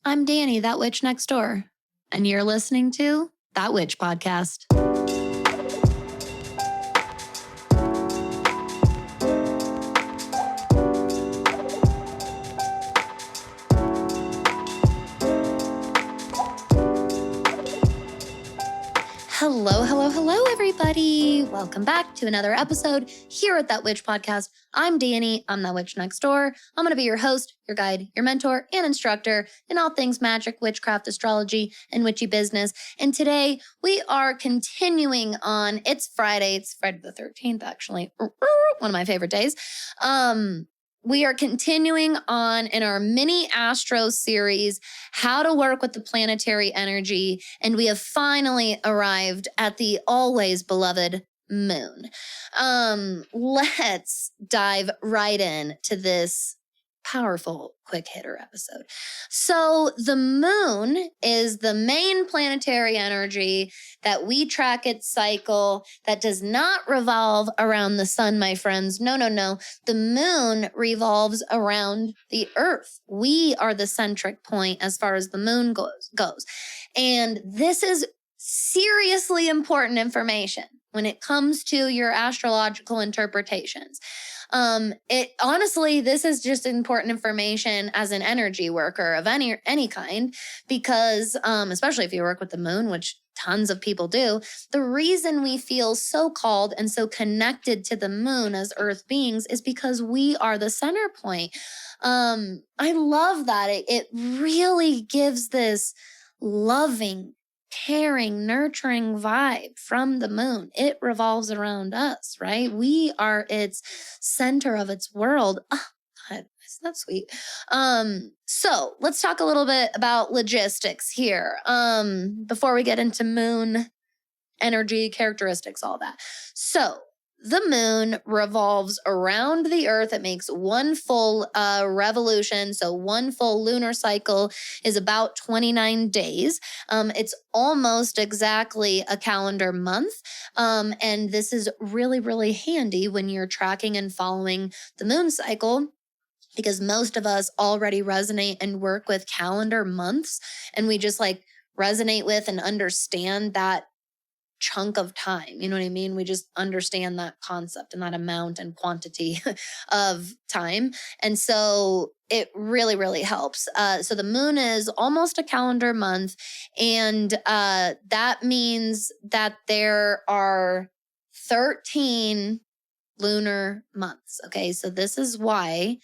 I'm Danny, that witch next door, and you're listening to That Witch Podcast. Hello, everybody. Welcome back to another episode here at That Witch Podcast. I'm Danny. I'm that witch next door. I'm going to be your host, your guide, your mentor, and instructor in all things magic, witchcraft, astrology, and witchy business. And today we are continuing on. It's Friday the 13th, actually. One of my favorite days. We are continuing on in our mini astro series, how to work with the planetary energy. And we have finally arrived at the always beloved moon. Let's dive right in to this powerful quick hitter episode. So the moon is the main planetary energy that we track its cycle that does not revolve around the sun, my friends. No. The moon revolves around the earth. We are the centric point as far as the moon goes. And this is seriously important information when it comes to your astrological interpretations. Honestly, this is just important information as an energy worker of any kind, because especially if you work with the moon, which tons of people do, the reason we feel so called and so connected to the moon as earth beings is because we are the center point. I love that. It really gives this loving, caring, nurturing vibe from the moon. It revolves around us, right? We are its center of its world. Oh, God, isn't that sweet? So let's talk a little bit about logistics here. Before we get into moon energy, characteristics, all that. So the moon revolves around the earth. It makes one full revolution. So one full lunar cycle is about 29 days. It's almost exactly a calendar month. And this is really, really handy when you're tracking and following the moon cycle, because most of us already resonate and work with calendar months. And we just resonate with and understand that chunk of time. You know what I mean? We just understand that concept and that amount and quantity of time. And so it really, really helps. So the moon is almost a calendar month. And that means that there are 13 lunar months. Okay. So this is why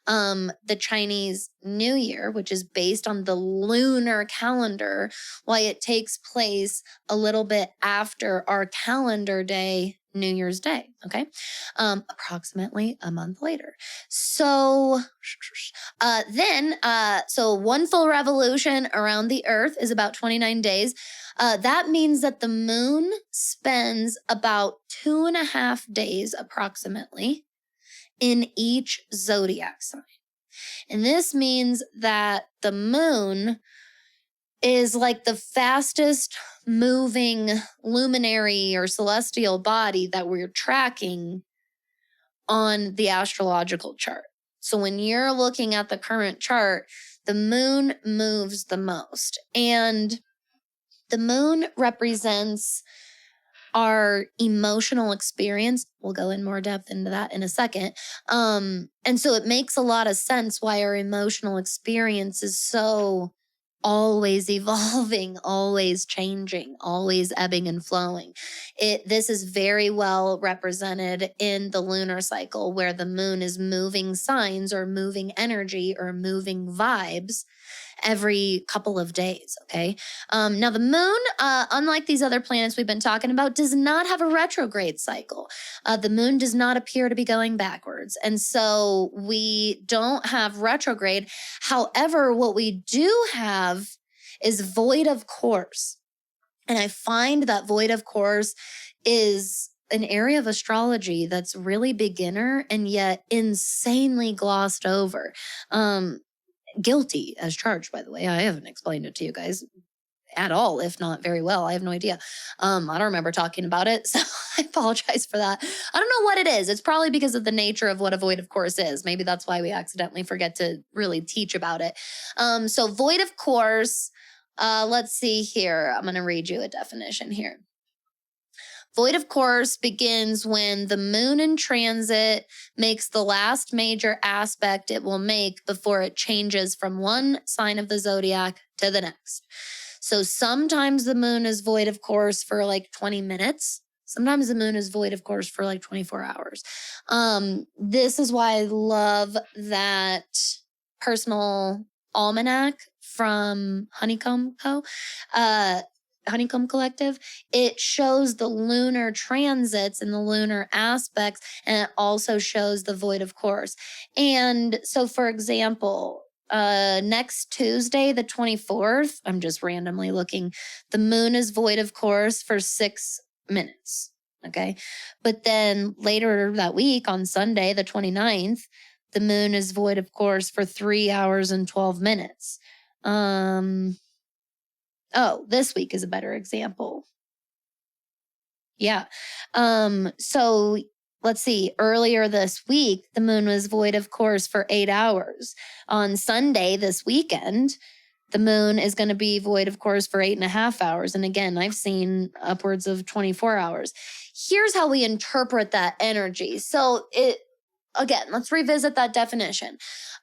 the Chinese New Year, which is based on the lunar calendar, why it takes place a little bit after our calendar day, New Year's Day, okay? Approximately a month later. So so one full revolution around the earth is about 29 days. That means that the moon spends about 2.5 days approximately in each zodiac sign. And this means that the moon is like the fastest moving luminary or celestial body that we're tracking on the astrological chart. So when you're looking at the current chart, the moon moves the most. And the moon represents our emotional experience. We'll go in more depth into that in a second. And so it makes a lot of sense why our emotional experience is so always evolving, always changing, always ebbing and flowing. This is very well represented in the lunar cycle, where the moon is moving signs or moving energy or moving vibes every couple of days, okay? Now the moon, unlike these other planets we've been talking about, does not have a retrograde cycle. The moon does not appear to be going backwards. And so we don't have retrograde. However, what we do have is void of course. And I find that void of course is an area of astrology that's really beginner and yet insanely glossed over. Guilty as charged, by the way. I haven't explained it to you guys. at all, if not very well. I have no idea. I don't remember talking about it, so I apologize for that. I don't know what it is. It's probably because of the nature of what a void of course is. Maybe that's why we accidentally forget to really teach about it. So void of course, let's see here. I'm going to read you a definition here. Void of course begins when the moon in transit makes the last major aspect it will make before it changes from one sign of the zodiac to the next. So sometimes the moon is void of course for like 20 minutes. Sometimes the moon is void of course for like 24 hours. This is why I love that personal almanac from Honeycomb Collective. It shows the lunar transits and the lunar aspects, and it also shows the void of course. And so, for example, next Tuesday, the 24th, I'm just randomly looking, the moon is void of course for 6 minutes. Okay. But then later that week on Sunday, the 29th, the moon is void of course for 3 hours and 12 minutes. Oh, this week is a better example. Yeah. So let's see. Earlier this week, the moon was void of course for 8 hours. On Sunday this weekend, the moon is going to be void of course for 8.5 hours. And again, I've seen upwards of 24 hours. Here's how we interpret that energy. So again, let's revisit that definition.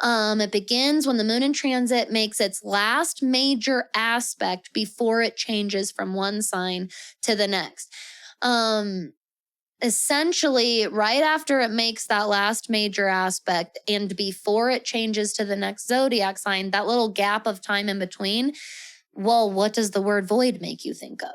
It begins when the moon in transit makes its last major aspect before it changes from one sign to the next. Essentially, right after it makes that last major aspect and before it changes to the next zodiac sign, that little gap of time in between, well, what does the word void make you think of?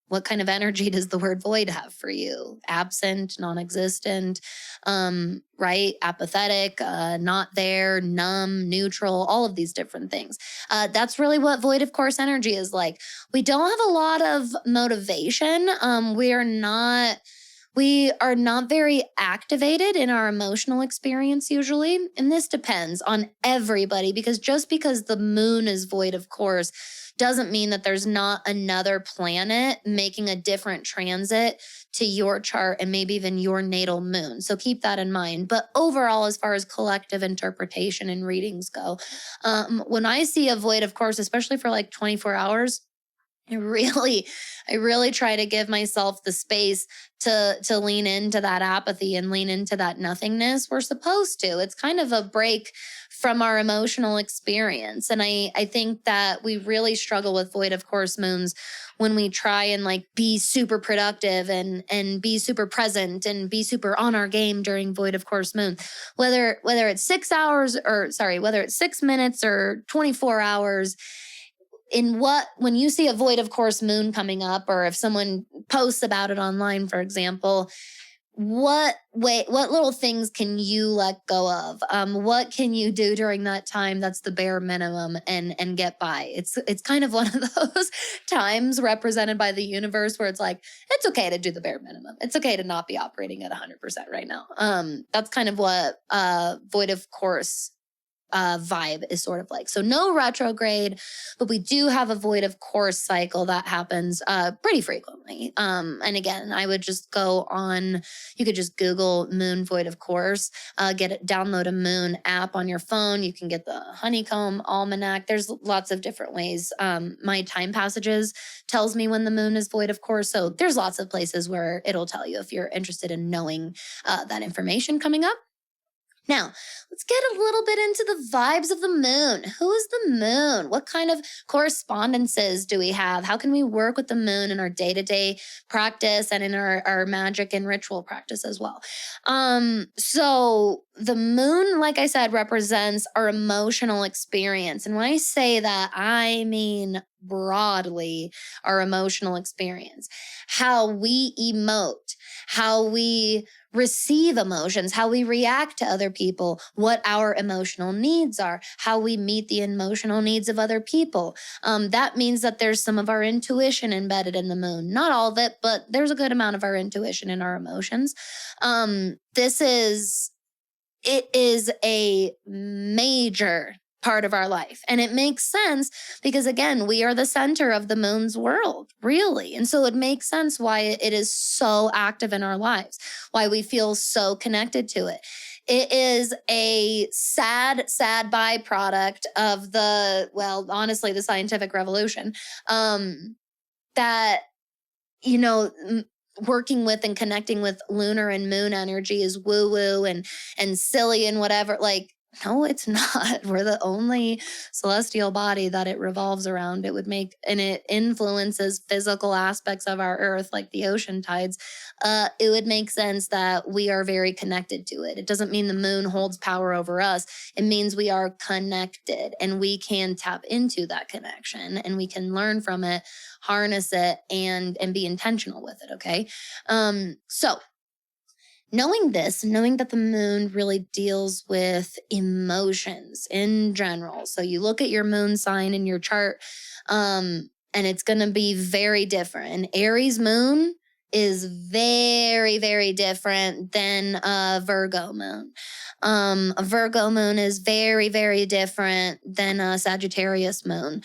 What kind of energy does the word void have for you? Absent, non-existent, right? Apathetic, not there, numb, neutral, all of these different things. That's really what void of course energy is like. We don't have a lot of motivation. We are not very activated in our emotional experience usually. And this depends on everybody, because just because the moon is void of course doesn't mean that there's not another planet making a different transit to your chart and maybe even your natal moon. So keep that in mind. But overall, as far as collective interpretation and readings go, when I see a void of course, especially for like 24 hours, I really try to give myself the space to lean into that apathy and lean into that nothingness. We're supposed to. It's kind of a break from our emotional experience. And I think that we really struggle with void of course moons when we try and like be super productive and be super present and be super on our game during void of course moon. Whether it's 6 hours whether it's 6 minutes or 24 hours, when you see a void of course moon coming up, or if someone posts about it online, for example, what little things can you let go of? What can you do during that time that's the bare minimum and get by? It's kind of one of those times represented by the universe where it's like, it's okay to do the bare minimum. It's okay to not be operating at 100% right now. That's kind of what void of course vibe is sort of like. So no retrograde, but we do have a void of course cycle that happens pretty frequently. And again, I would just you could just Google moon void of course, download a moon app on your phone. You can get the Honeycomb Almanac. There's lots of different ways. My Time Passages tells me when the moon is void of course. So there's lots of places where it'll tell you if you're interested in knowing that information coming up. Now, let's get a little bit into the vibes of the moon. Who is the moon? What kind of correspondences do we have? How can we work with the moon in our day-to-day practice and in our magic and ritual practice as well? So the moon, like I said, represents our emotional experience. And when I say that, I mean broadly our emotional experience, how we emote, how we receive emotions, how we react to other people, what our emotional needs are, how we meet the emotional needs of other people. That means that there's some of our intuition embedded in the moon. Not all of it, but there's a good amount of our intuition in our emotions. It is a major part of our life. And it makes sense because, again, we are the center of the moon's world, really. And so it makes sense why it is so active in our lives, why we feel so connected to it. It is a sad, sad byproduct of honestly, the scientific revolution, that, working with and connecting with lunar and moon energy is woo woo and silly and whatever. Like, no, it's not. We're the only celestial body that it revolves around. And it influences physical aspects of our earth, like the ocean tides. It would make sense that we are very connected to it. It doesn't mean the moon holds power over us. It means we are connected and we can tap into that connection and we can learn from it, harness it, and be intentional with it. Okay. So knowing that the moon really deals with emotions in general. So you look at your moon sign in your chart, and it's going to be very different. An Aries moon is very, very different than a Virgo moon. A Virgo moon is very, very different than a Sagittarius moon.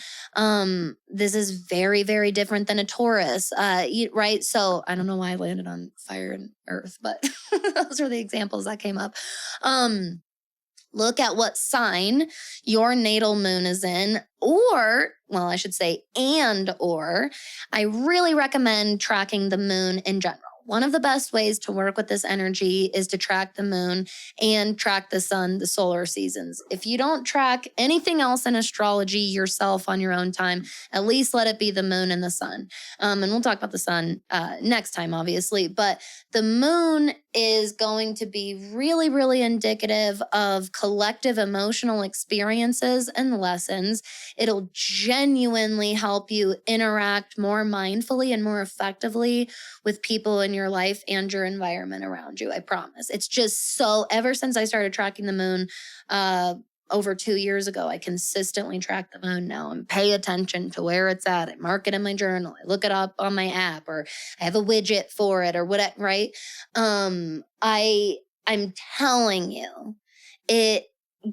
This is very, very different than a Taurus, right? So I don't know why I landed on fire and earth, but those are the examples that came up. Look at what sign your natal moon is in, or I really recommend tracking the moon in general. One of the best ways to work with this energy is to track the moon and track the sun, the solar seasons. If you don't track anything else in astrology yourself on your own time, at least let it be the moon and the sun. And we'll talk about the sun next time, obviously. But the moon is going to be really, really indicative of collective emotional experiences and lessons. It'll genuinely help you interact more mindfully and more effectively with people in your life and your environment around you. I promise. It's just ever since I started tracking the moon, over 2 years ago, I consistently track the moon now and pay attention to where it's at. I mark it in my journal. I look it up on my app, or I have a widget for it, or whatever, right? I'm telling you, it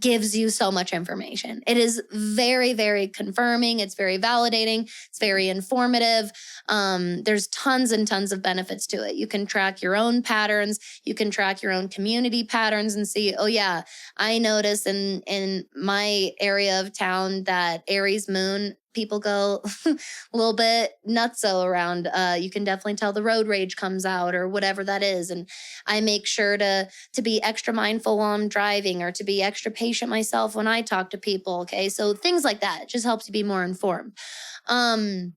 gives you so much information. It is very, very confirming. It's very validating. It's very informative. There's tons and tons of benefits to it. You can track your own patterns. You can track your own community patterns and see, oh yeah, I notice in my area of town that Aries moon people go a little bit nutso around. You can definitely tell the road rage comes out or whatever that is. And I make sure to be extra mindful while I'm driving, or to be extra patient myself when I talk to people. Okay. So things like that. It just helps you be more informed. I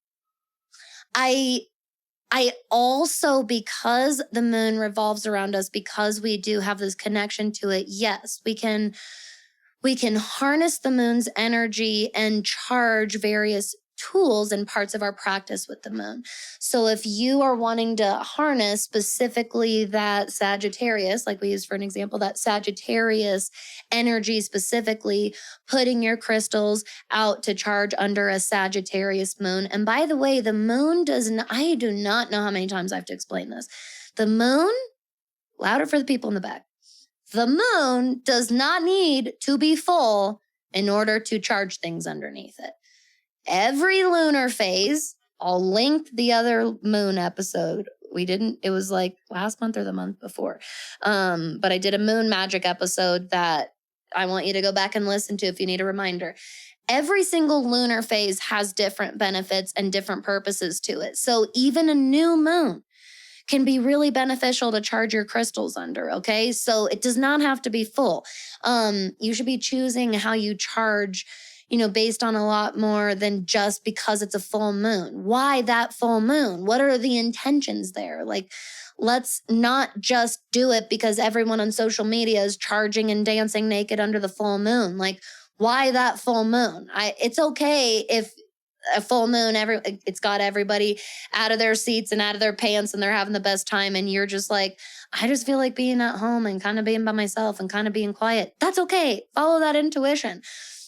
also, because the moon revolves around us, because we do have this connection to it, yes, we can harness the moon's energy and charge various tools and parts of our practice with the moon. So if you are wanting to harness specifically that Sagittarius, like we used for an example, that Sagittarius energy specifically, putting your crystals out to charge under a Sagittarius moon. And by the way, the moon I do not know how many times I have to explain this. The moon, louder for the people in the back. The moon does not need to be full in order to charge things underneath it. Every lunar phase, I'll link the other moon episode. It was like last month or the month before. But I did a moon magic episode that I want you to go back and listen to if you need a reminder. Every single lunar phase has different benefits and different purposes to it. So even a new moon can be really beneficial to charge your crystals under, okay? So it does not have to be full. You should be choosing how you charge, based on a lot more than just because it's a full moon. Why that full moon? What are the intentions there? Like, let's not just do it because everyone on social media is charging and dancing naked under the full moon. Like, why that full moon? It's okay if a full moon, it's got everybody out of their seats and out of their pants and they're having the best time. And you're just like, I just feel like being at home and kind of being by myself and kind of being quiet. That's okay. Follow that intuition.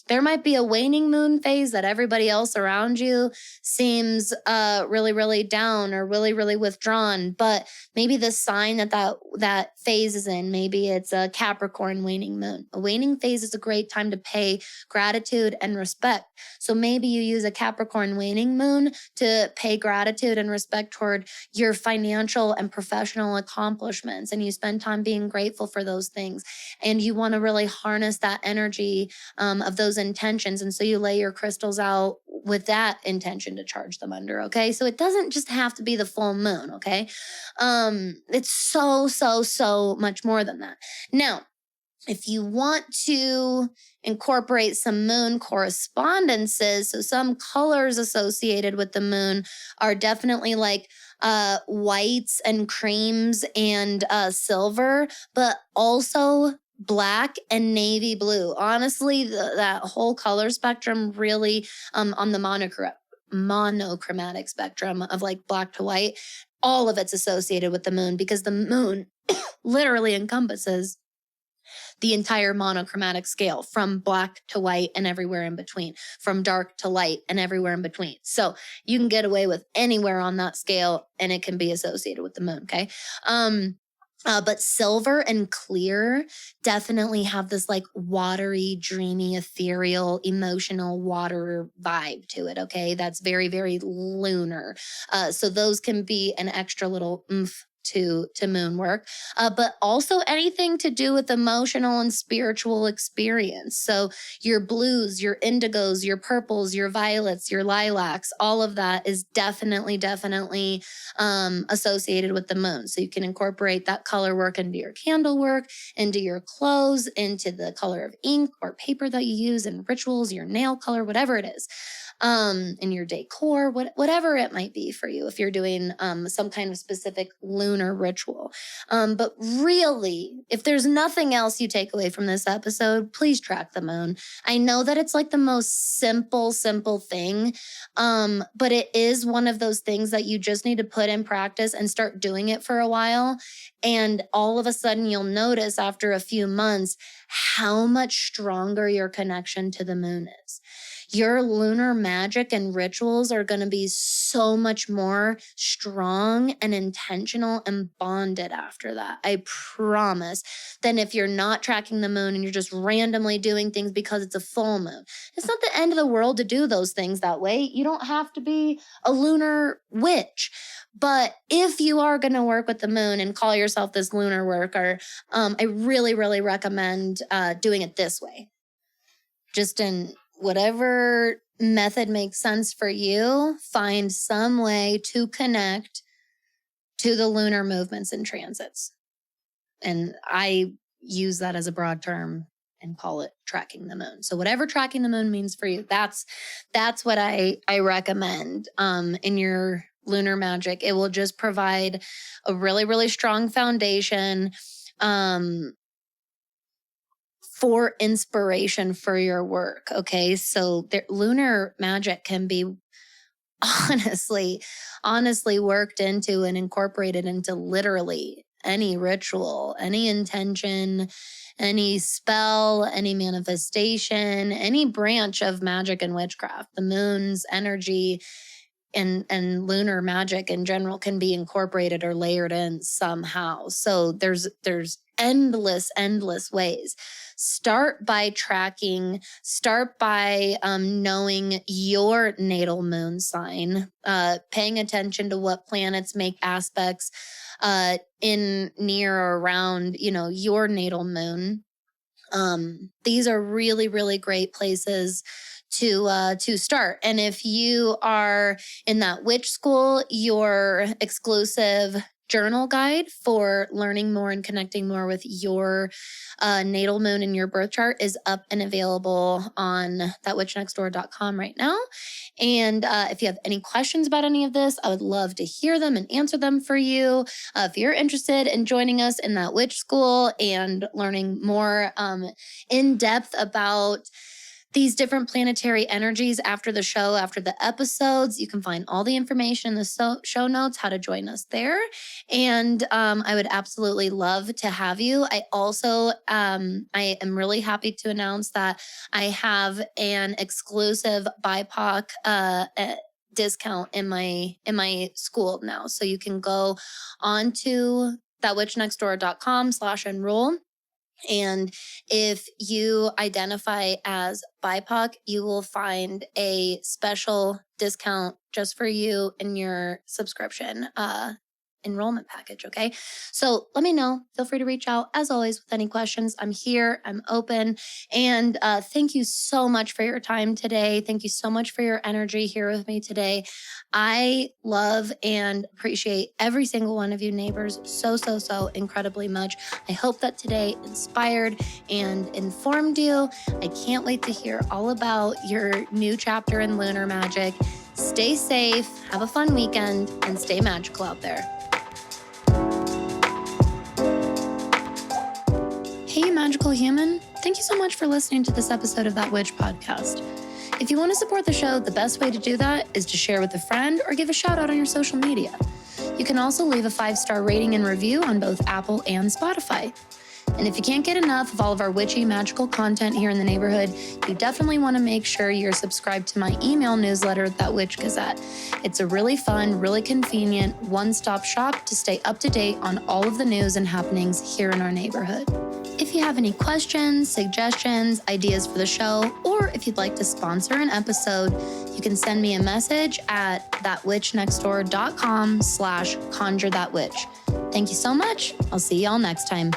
There might be a waning moon phase that everybody else around you seems really, really down or really, really withdrawn. But maybe the sign that phase is in, maybe it's a Capricorn waning moon. A waning phase is a great time to pay gratitude and respect. So maybe you use a Capricorn waning moon to pay gratitude and respect toward your financial and professional accomplishments. And you spend time being grateful for those things. And you want to really harness that energy of those intentions. And so you lay your crystals out with that intention to charge them under. Okay. So it doesn't just have to be the full moon. Okay. It's so much more than that. Now, if you want to incorporate some moon correspondences, so some colors associated with the moon are definitely like whites and creams and silver, but also black and navy blue. Honestly, that whole color spectrum really on the monochromatic spectrum of like black to white, all of it's associated with the moon because the moon literally encompasses the entire monochromatic scale from black to white and everywhere in between, from dark to light and everywhere in between. So you can get away with anywhere on that scale and it can be associated with the moon. Okay. But silver and clear definitely have this like watery, dreamy, ethereal, emotional water vibe to it. Okay. That's very, very lunar. So those can be an extra little oomph to moon work, but also anything to do with emotional and spiritual experience. So your blues, your indigos, your purples, your violets, your lilacs, all of that is definitely associated with the moon. So you can incorporate that color work into your candle work, into your clothes, into the color of ink or paper that you use in rituals, your nail color, whatever it is. In your decor, whatever it might be for you, if you're doing some kind of specific lunar ritual. But really, if there's nothing else you take away from this episode, please track the moon. I know that it's like the most simple thing, but it is one of those things that you just need to put in practice and start doing it for a while. And all of a sudden, you'll notice after a few months how much stronger your connection to the moon is. Your lunar magic and rituals are going to be so much more strong and intentional and bonded after that. I promise. Than if you're not tracking the moon and you're just randomly doing things because it's a full moon. It's not the end of the world to do those things that way. You don't have to be a lunar witch. But if you are going to work with the moon and call yourself this lunar worker, I really, really recommend doing it this way. Just in whatever method makes sense for you, find some way to connect to the lunar movements and transits. And I use that as a broad term and call it tracking the moon. So whatever tracking the moon means for you, that's what I recommend in your lunar magic. It will just provide a really, really strong foundation for inspiration for your work. Okay. So lunar magic can be honestly worked into and incorporated into literally any ritual, any intention, any spell, any manifestation, any branch of magic and witchcraft. The moon's energy and lunar magic in general can be incorporated or layered in somehow. So there's endless ways. Start by tracking, start by knowing your natal moon sign, paying attention to what planets make aspects in, near, or around, your natal moon. These are really, really great places to start. And if you are in that witch school, your exclusive journal guide for learning more and connecting more with your natal moon and your birth chart is up and available on thatwitchnextdoor.com right now. And if you have any questions about any of this, I would love to hear them and answer them for you. If you're interested in joining us in that witch school and learning more in depth about these different planetary energies after the show, after the episodes. You can find all the information in the show notes, how to join us there. And I would absolutely love to have you. I also, I am really happy to announce that I have an exclusive BIPOC discount in my school now. So you can go on to thatwitchnextdoor.com/enroll. And if you identify as BIPOC, you will find a special discount just for you in your subscription enrollment package. Okay. So let me know. Feel free to reach out as always with any questions. I'm here. I'm open. And thank you so much for your time today. Thank you so much for your energy here with me today. I love and appreciate every single one of you neighbors so incredibly much. I hope that today inspired and informed you. I can't wait to hear all about your new chapter in lunar magic. Stay safe, have a fun weekend, and stay magical out there. Hey, magical human. Thank you so much for listening to this episode of That Witch Podcast. If you want to support the show, the best way to do that is to share with a friend or give a shout out on your social media. You can also leave a 5-star rating and review on both Apple and Spotify. And if you can't get enough of all of our witchy magical content here in the neighborhood, you definitely want to make sure you're subscribed to my email newsletter, That Witch Gazette. It's a really fun, really convenient one-stop shop to stay up to date on all of the news and happenings here in our neighborhood. If you have any questions, suggestions, ideas for the show, or if you'd like to sponsor an episode, you can send me a message at thatwitchnextdoor.com/conjurethatwitch. Thank you so much. I'll see y'all next time.